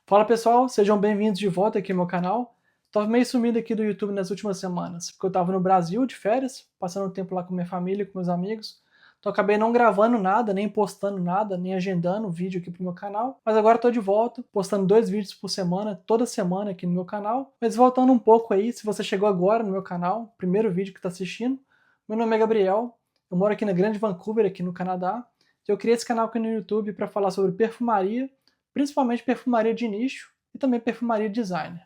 Fala pessoal, sejam bem-vindos de volta aqui no meu canal. Tava meio sumido aqui do YouTube nas últimas semanas, porque eu tava no Brasil de férias, passando um tempo lá com minha família, com meus amigos. Então acabei não gravando nada, nem postando nada, nem agendando vídeo aqui pro meu canal. Mas agora tô de volta, postando 2 vídeos por semana, toda semana aqui no meu canal. Mas voltando um pouco aí, se você chegou agora no meu canal, primeiro vídeo que tá assistindo, meu nome é Gabriel, eu moro aqui na Grande Vancouver, aqui no Canadá. Eu criei esse canal aqui no YouTube para falar sobre perfumaria, principalmente perfumaria de nicho e também perfumaria designer.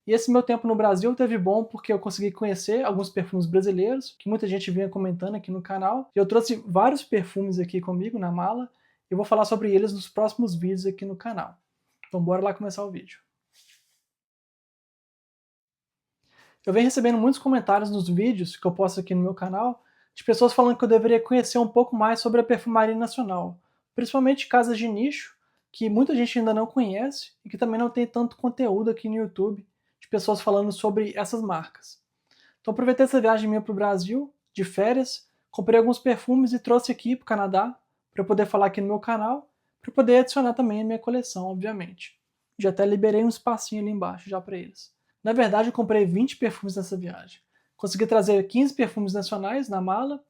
E esse meu tempo no Brasil teve bom porque eu consegui conhecer alguns perfumes brasileiros, que muita gente vinha comentando aqui no canal. E eu trouxe vários perfumes aqui comigo na mala e eu vou falar sobre eles nos próximos vídeos aqui no canal. Então bora lá começar o vídeo. Eu venho recebendo muitos comentários nos vídeos que eu posto aqui no meu canal de pessoas falando que eu deveria conhecer um pouco mais sobre a perfumaria nacional, principalmente casas de nicho que muita gente ainda não conhece e que também não tem tanto conteúdo aqui no YouTube de pessoas falando sobre essas marcas. Então aproveitei essa viagem minha para o Brasil, de férias, comprei alguns perfumes e trouxe aqui para o Canadá para eu poder falar aqui no meu canal, para poder adicionar também a minha coleção, obviamente. Já até liberei um espacinho ali embaixo já para eles. Na verdade, eu comprei 20 perfumes nessa viagem. Consegui trazer 15 perfumes nacionais na mala,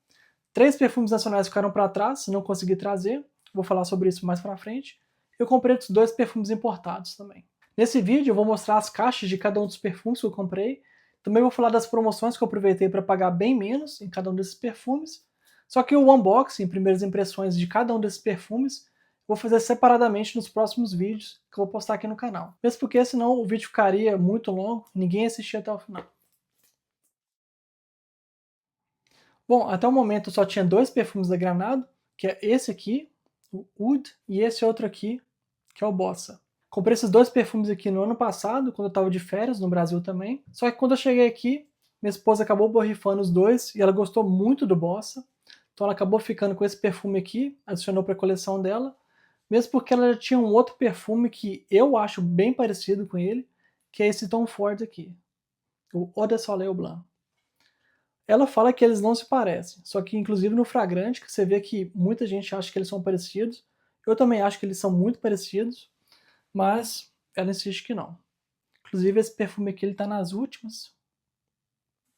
3 perfumes nacionais ficaram para trás, não consegui trazer, vou falar sobre isso mais para frente. Eu comprei os 2 perfumes importados também. Nesse vídeo eu vou mostrar as caixas de cada um dos perfumes que eu comprei, também vou falar das promoções que eu aproveitei para pagar bem menos em cada um desses perfumes, só que o unboxing, primeiras impressões de cada um desses perfumes, vou fazer separadamente nos próximos vídeos que eu vou postar aqui no canal. Mesmo porque senão o vídeo ficaria muito longo e ninguém assistia até o final. Bom, até o momento eu só tinha 2 perfumes da Granado, que é esse aqui, o Oud, e esse outro aqui, que é o Bossa. Comprei esses 2 perfumes aqui no ano passado, quando eu estava de férias no Brasil também. Só que quando eu cheguei aqui, minha esposa acabou borrifando os dois e ela gostou muito do Bossa. Então ela acabou ficando com esse perfume aqui, adicionou para a coleção dela, mesmo porque ela já tinha um outro perfume que eu acho bem parecido com ele, que é esse Tom Ford aqui, o Eau de Soleil Blanc. Ela fala que eles não se parecem, só que inclusive no Fragrante, que você vê que muita gente acha que eles são parecidos, eu também acho que eles são muito parecidos, mas ela insiste que não. Inclusive esse perfume aqui ele tá nas últimas,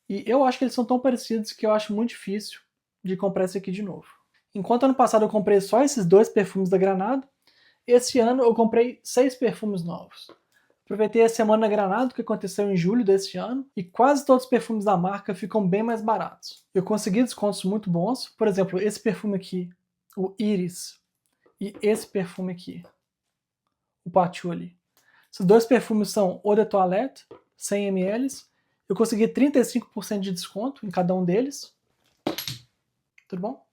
e eu acho que eles são tão parecidos que eu acho muito difícil de comprar esse aqui de novo. Enquanto ano passado eu comprei só esses 2 perfumes da Granado, esse ano eu comprei 6 perfumes novos. Aproveitei a semana Granado que aconteceu em julho desse ano e quase todos os perfumes da marca ficam bem mais baratos. Eu consegui descontos muito bons, por exemplo, esse perfume aqui, o Iris, e esse perfume aqui, o Patchouli. Esses 2 perfumes são Eau de Toilette, 100 ml. Eu consegui 35% de desconto em cada um deles. Tudo bom?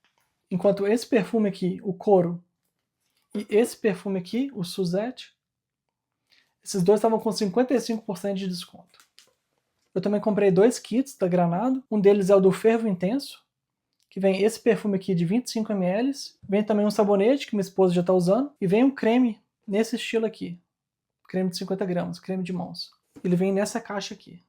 Enquanto esse perfume aqui, o Couro, e esse perfume aqui, o Suzette, esses dois estavam com 55% de desconto. Eu também comprei 2 kits da Granado. Um deles é o do Fervo Intenso, que vem esse perfume aqui de 25 ml. Vem também um sabonete que minha esposa já está usando. E vem um creme nesse estilo aqui. Creme de 50 gramas, creme de mãos. Ele vem nessa caixa aqui.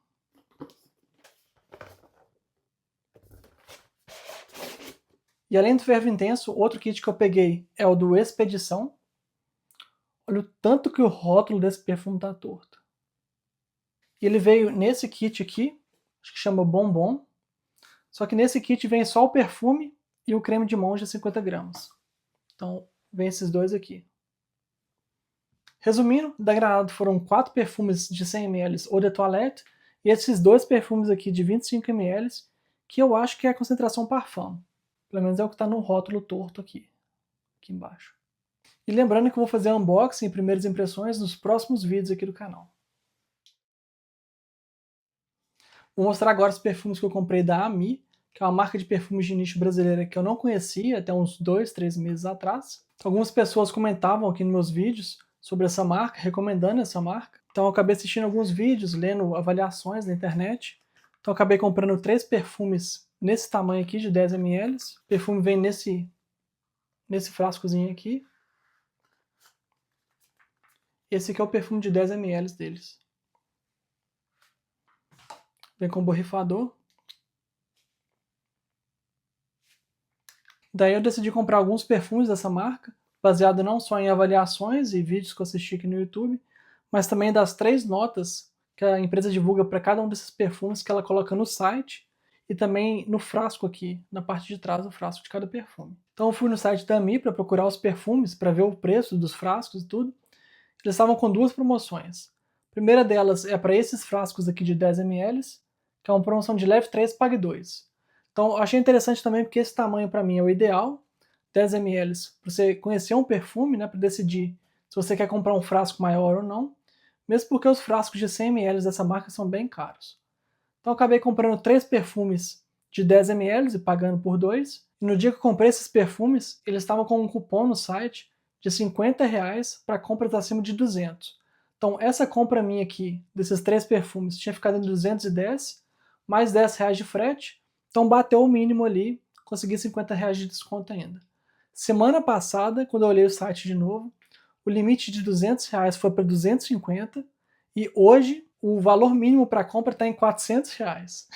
E além do Fervo Intenso, outro kit que eu peguei é o do Expedição. Olha o tanto que o rótulo desse perfume tá torto. E ele veio nesse kit aqui, acho que chama Bombom. Só que nesse kit vem só o perfume e o creme de mãos de 50 gramas. Então, vem esses dois aqui. Resumindo, da Granado foram 4 perfumes de 100 ml Eau de Toilette e esses 2 perfumes aqui de 25 ml, que eu acho que é a concentração Parfum. Pelo menos é o que está no rótulo torto aqui embaixo. E lembrando que eu vou fazer unboxing e primeiras impressões nos próximos vídeos aqui do canal. Vou mostrar agora os perfumes que eu comprei da Ami, que é uma marca de perfumes de nicho brasileira que eu não conhecia até uns 2, 3 meses atrás. Algumas pessoas comentavam aqui nos meus vídeos sobre essa marca, recomendando essa marca. Então eu acabei assistindo alguns vídeos, lendo avaliações na internet. Então eu acabei comprando 3 perfumes nesse tamanho aqui, de 10 ml. O perfume vem nesse frascozinho aqui. Esse aqui é o perfume de 10 ml deles. Vem com borrifador. Daí eu decidi comprar alguns perfumes dessa marca, baseado não só em avaliações e vídeos que eu assisti aqui no YouTube, mas também das 3 notas que a empresa divulga para cada um desses perfumes que ela coloca no site e também no frasco aqui, na parte de trás do frasco de cada perfume. Então eu fui no site da AMI para procurar os perfumes, para ver o preço dos frascos e tudo. Eles estavam com 2 promoções. A primeira delas é para esses frascos aqui de 10 ml, que é uma promoção de leve 3, pague 2. Então eu achei interessante também porque esse tamanho para mim é o ideal, 10 ml, para você conhecer um perfume, né, para decidir se você quer comprar um frasco maior ou não, mesmo porque os frascos de 100 ml dessa marca são bem caros. Então eu acabei comprando 3 perfumes de 10 ml e pagando por 2. E no dia que eu comprei esses perfumes, eles estavam com um cupom no site de R$50 para compras acima de 200. Então essa compra minha aqui, desses 3 perfumes, tinha ficado em 210, mais R$10 de frete, então bateu o mínimo ali, consegui R$50 de desconto ainda. Semana passada, quando eu olhei o site de novo, o limite de R$200 foi para 250 e hoje o valor mínimo para compra está em R$400.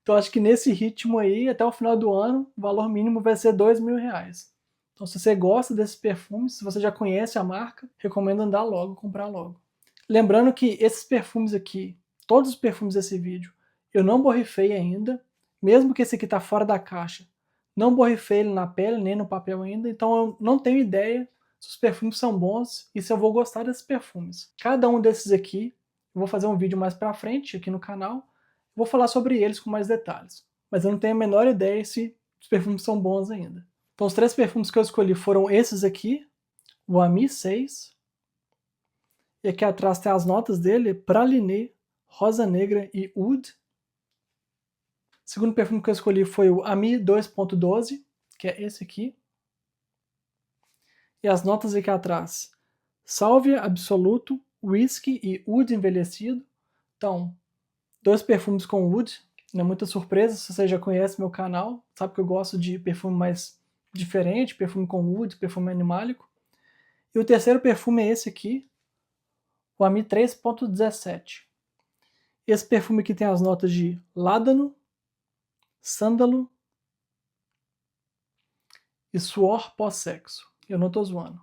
Então acho que nesse ritmo aí, até o final do ano, o valor mínimo vai ser R$2.000. Então se você gosta desses perfumes, se você já conhece a marca, recomendo andar logo, comprar logo. Lembrando que esses perfumes aqui, todos os perfumes desse vídeo, eu não borrifei ainda, mesmo que esse aqui está fora da caixa, não borrifei ele na pele nem no papel ainda, então eu não tenho ideia se os perfumes são bons e se eu vou gostar desses perfumes. Cada um desses aqui, eu vou fazer um vídeo mais pra frente aqui no canal, vou falar sobre eles com mais detalhes, mas eu não tenho a menor ideia se os perfumes são bons ainda. Então os 3 perfumes que eu escolhi foram esses aqui, o Ami 6, e aqui atrás tem as notas dele, Praliné, Rosa Negra e Oud. O segundo perfume que eu escolhi foi o Ami 2.12, que é esse aqui. E as notas aqui atrás, Sálvia Absoluto, Whisky e Oud envelhecido. Então, 2 perfumes com Oud, não é muita surpresa, se você já conhece meu canal, sabe que eu gosto de perfume mais diferente, perfume com Oud, perfume animálico. E o terceiro perfume é esse aqui, o Ami 3.17. Esse perfume aqui tem as notas de ládano, sândalo e suor pós-sexo. Eu não tô zoando.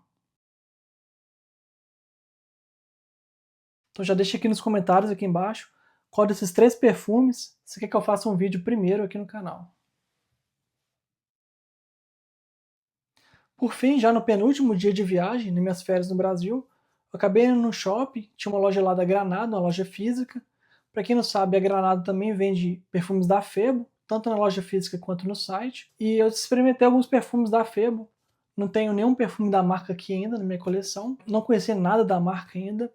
Então já deixa aqui nos comentários aqui embaixo qual desses 3 perfumes você quer que eu faça um vídeo primeiro aqui no canal. Por fim, já no penúltimo dia de viagem, nas minhas férias no Brasil, eu acabei indo no shopping, tinha uma loja lá da Granado, uma loja física. Para quem não sabe, a Granado também vende perfumes da Febo, tanto na loja física quanto no site. E eu experimentei alguns perfumes da Febo. Não tenho nenhum perfume da marca aqui ainda na minha coleção, não conhecia nada da marca ainda.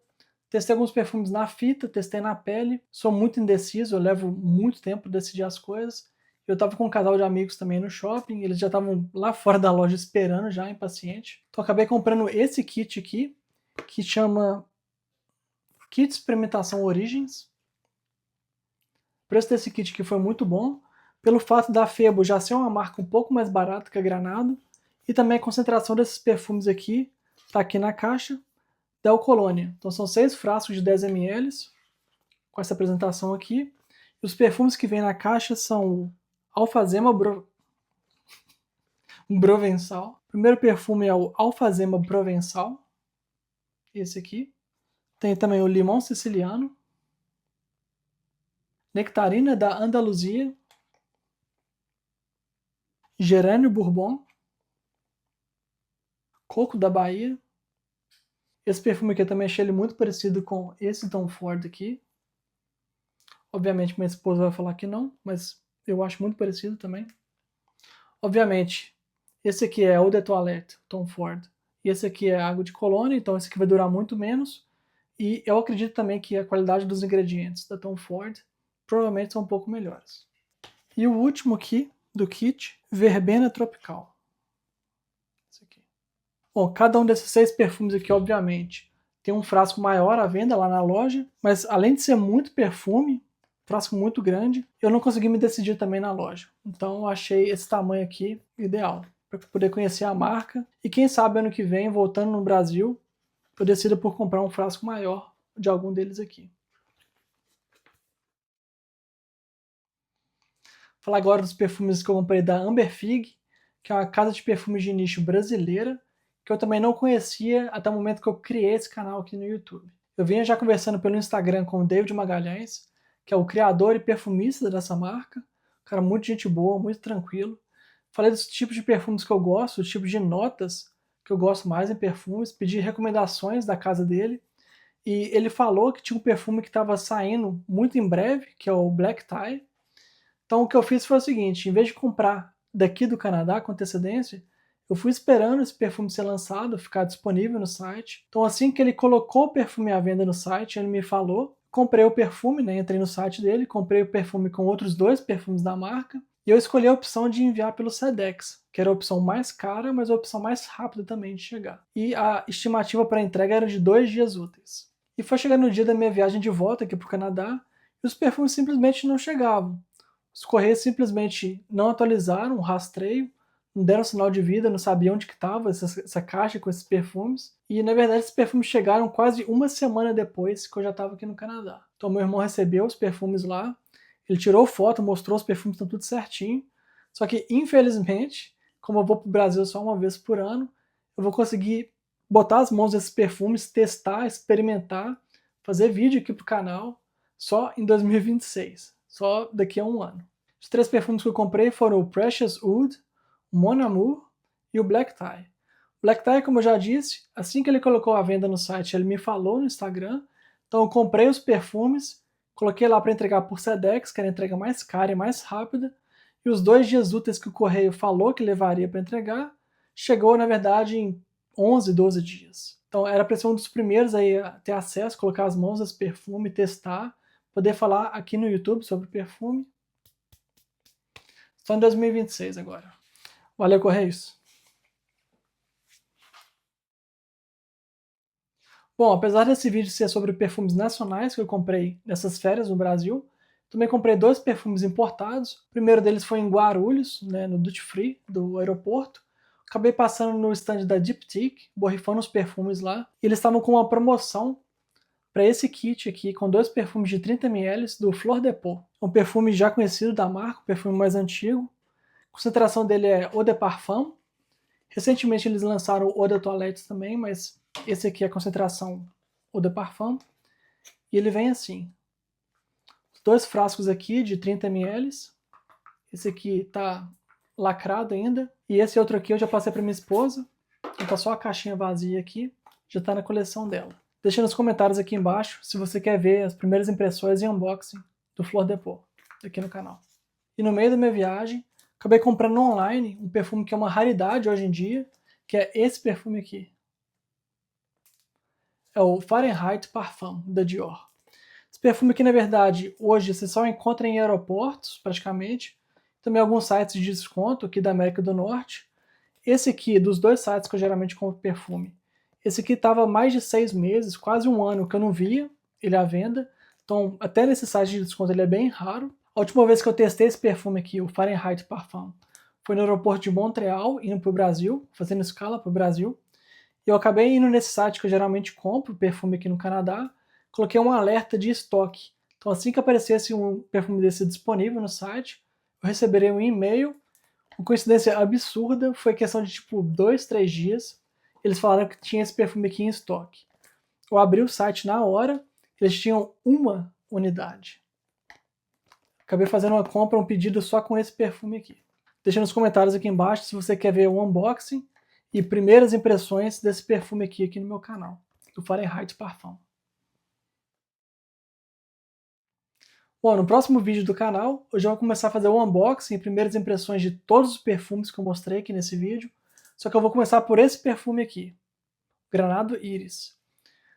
Testei alguns perfumes na fita, testei na pele, sou muito indeciso, eu levo muito tempo para decidir as coisas. Eu tava com um casal de amigos também no shopping, eles já estavam lá fora da loja esperando já, impaciente. Então acabei comprando esse kit aqui, que chama Kit Experimentação Origins. O preço desse kit aqui foi muito bom, pelo fato da Febo já ser uma marca um pouco mais barata que a Granado, e também a concentração desses perfumes aqui, tá aqui na caixa, Del Cologne. Então são 6 frascos de 10 ml, com essa apresentação aqui. E os perfumes que vem na caixa são o Alfazema Provençal. O primeiro perfume é o Alfazema Provençal, esse aqui. Tem também o Limão Siciliano, Nectarina da Andaluzia, Gerânio Bourbon, Coco da Bahia. Esse perfume aqui eu também achei ele muito parecido com esse Tom Ford aqui. Obviamente minha esposa vai falar que não, mas eu acho muito parecido também. Obviamente, esse aqui é Eau de Toilette, Tom Ford. E esse aqui é água de colônia, então esse aqui vai durar muito menos. E eu acredito também que a qualidade dos ingredientes da Tom Ford provavelmente são um pouco melhores. E o último aqui do kit, Verbena Tropical. Esse aqui. Bom, cada um desses 6 perfumes aqui, obviamente, tem um frasco maior à venda lá na loja, mas além de ser muito perfume, frasco muito grande, eu não consegui me decidir também na loja. Então eu achei esse tamanho aqui ideal, para poder conhecer a marca, e quem sabe ano que vem, voltando no Brasil, eu decido por comprar um frasco maior de algum deles aqui. Vou falar agora dos perfumes que eu comprei da Amber Fig, que é uma casa de perfumes de nicho brasileira, que eu também não conhecia até o momento que eu criei esse canal aqui no YouTube. Eu vinha já conversando pelo Instagram com o David Magalhães, que é o criador e perfumista dessa marca. Um cara muito gente boa, muito tranquilo. Falei dos tipos de perfumes que eu gosto, dos tipos de notas que eu gosto mais em perfumes, pedi recomendações da casa dele. E ele falou que tinha um perfume que estava saindo muito em breve, que é o Black Tie. Então o que eu fiz foi o seguinte, em vez de comprar daqui do Canadá com antecedência, eu fui esperando esse perfume ser lançado, ficar disponível no site. Então assim que ele colocou o perfume à venda no site, ele me falou, comprei o perfume, né, entrei no site dele, comprei o perfume com outros 2 perfumes da marca, e eu escolhi a opção de enviar pelo Sedex, que era a opção mais cara, mas a opção mais rápida também de chegar. E a estimativa para entrega era de 2 dias úteis. E foi chegando no dia da minha viagem de volta aqui para o Canadá, e os perfumes simplesmente não chegavam. Os correios simplesmente não atualizaram o rastreio, não deram sinal de vida, não sabiam onde que estava essa caixa com esses perfumes. E na verdade esses perfumes chegaram quase uma semana depois que eu já estava aqui no Canadá. Então meu irmão recebeu os perfumes lá, ele tirou foto, mostrou os perfumes, estão tudo certinho. Só que infelizmente, como eu vou para o Brasil só uma vez por ano, eu vou conseguir botar as mãos nesses perfumes, testar, experimentar, fazer vídeo aqui pro canal só em 2026, só daqui a um ano. Os 3 perfumes que eu comprei foram o Precious Oud, o Mon Amour e o Black Tie. O Black Tie, como eu já disse, assim que ele colocou a venda no site, ele me falou no Instagram, então eu comprei os perfumes, coloquei lá para entregar por Sedex, que era a entrega mais cara e mais rápida, e os 2 dias úteis que o correio falou que levaria para entregar, chegou na verdade em 11, 12 dias. Então era para ser um dos primeiros aí a ter acesso, colocar as mãos nesse perfume, testar, poder falar aqui no YouTube sobre o perfume. Só em 2026 agora. Valeu, Correios! Bom, apesar desse vídeo ser sobre perfumes nacionais que eu comprei nessas férias no Brasil, também comprei 2 perfumes importados. O primeiro deles foi em Guarulhos, né, no Duty Free do aeroporto. Acabei passando no stand da Diptyque, borrifando os perfumes lá. E eles estavam com uma promoção para esse kit aqui, com 2 perfumes de 30 ml do Flor de Peau. Um perfume já conhecido da marca, um perfume mais antigo. A concentração dele é Eau de Parfum. Recentemente eles lançaram o Eau de Toilette também, mas esse aqui é a concentração Eau de Parfum. E ele vem assim. 2 frascos aqui de 30 ml. Esse aqui tá lacrado ainda. E esse outro aqui eu já passei para minha esposa. Então tá só a caixinha vazia aqui. Já tá na coleção dela. Deixa nos comentários aqui embaixo se você quer ver as primeiras impressões e unboxing do Flor de Peau aqui no canal. E no meio da minha viagem, acabei comprando online um perfume que é uma raridade hoje em dia, que é esse perfume aqui. É o Fahrenheit Parfum da Dior. Esse perfume aqui, na verdade, hoje você só encontra em aeroportos, praticamente. Também alguns sites de desconto aqui da América do Norte. Esse aqui, dos 2 sites que eu geralmente compro perfume, esse aqui estava mais de 6 meses, quase um ano que eu não via ele à venda. Então, até nesse site de desconto ele é bem raro. A última vez que eu testei esse perfume aqui, o Fahrenheit Parfum, foi no aeroporto de Montreal, indo para o Brasil, fazendo escala para o Brasil. E eu acabei indo nesse site que eu geralmente compro perfume aqui no Canadá, coloquei um alerta de estoque. Então assim que aparecesse um perfume desse disponível no site, eu receberei um e-mail. Uma coincidência absurda, foi questão de tipo 2, 3 dias. Eles falaram que tinha esse perfume aqui em estoque. Eu abri o site na hora, eles tinham uma unidade. Acabei fazendo uma compra, um pedido só com esse perfume aqui. Deixa nos comentários aqui embaixo se você quer ver o unboxing e primeiras impressões desse perfume aqui no meu canal, do Fahrenheit Parfum. Bom, no próximo vídeo do canal, eu já vou começar a fazer o unboxing e primeiras impressões de todos os perfumes que eu mostrei aqui nesse vídeo, só que eu vou começar por esse perfume aqui, Granado Iris.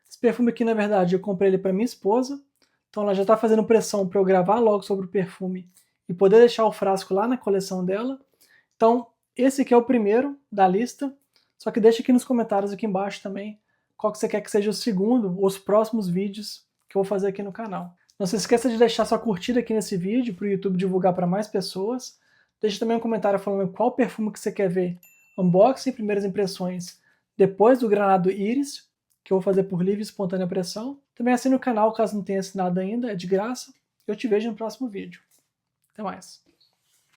Esse perfume aqui, na verdade, eu comprei ele para minha esposa, então ela já está fazendo pressão para eu gravar logo sobre o perfume e poder deixar o frasco lá na coleção dela. Então, esse aqui é o primeiro da lista, só que deixa aqui nos comentários aqui embaixo também qual que você quer que seja o segundo ou os próximos vídeos que eu vou fazer aqui no canal. Não se esqueça de deixar sua curtida aqui nesse vídeo para o YouTube divulgar para mais pessoas. Deixa também um comentário falando qual perfume que você quer ver unboxing e primeiras impressões depois do Granado Iris, que eu vou fazer por livre e espontânea pressão. Também assine o canal caso não tenha assinado ainda, é de graça. Eu te vejo no próximo vídeo. Até mais.